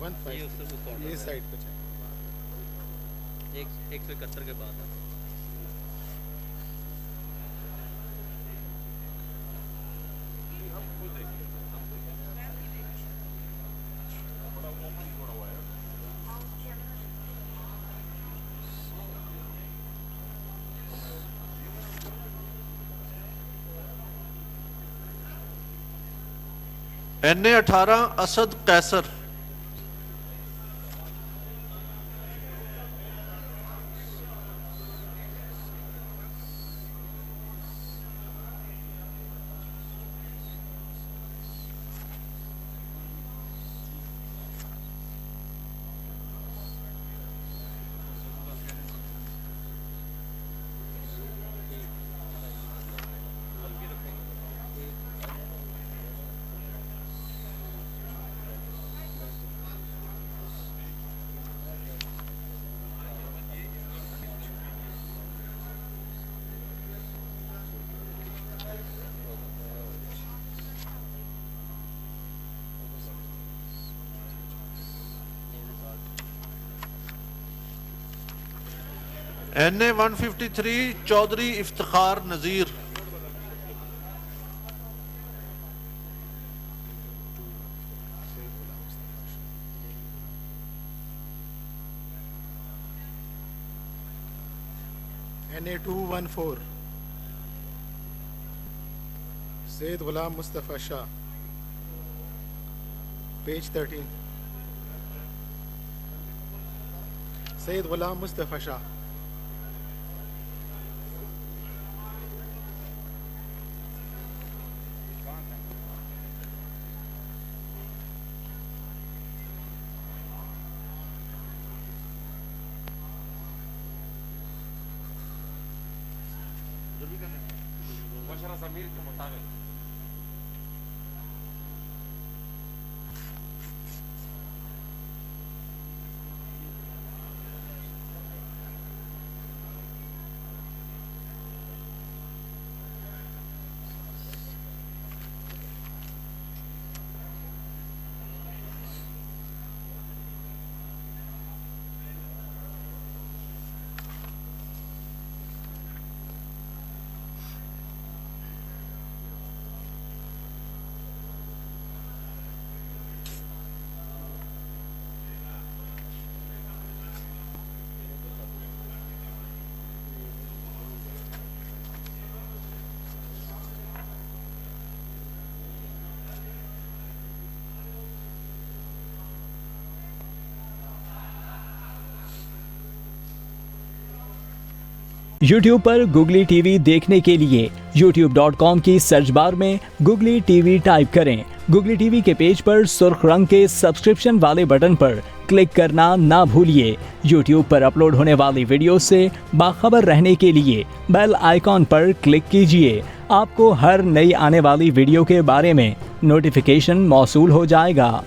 ये उससे उस ऑर्डर ये में साइड पे चाहिए। 171 के बाद है। NA18 असद कैसर। NA153 चौधरी इफ्तिखार नजीर। NA214 सैयद गुलाम मुस्तफ़ा शाह, पेज 13। सैयद गुलाम मुस्तफ़ा शाह। YouTube पर गुगली टीवी देखने के लिए youtube.com की सर्च बार में गुगली टीवी टाइप करें। गुगली टीवी के पेज पर सुर्ख रंग के सब्सक्रिप्शन वाले बटन पर क्लिक करना ना भूलिए। YouTube पर अपलोड होने वाली वीडियो से बाखबर रहने के लिए बेल आइकॉन पर क्लिक कीजिए। आपको हर नई आने वाली वीडियो के बारे में नोटिफिकेशन मौसूल हो जाएगा।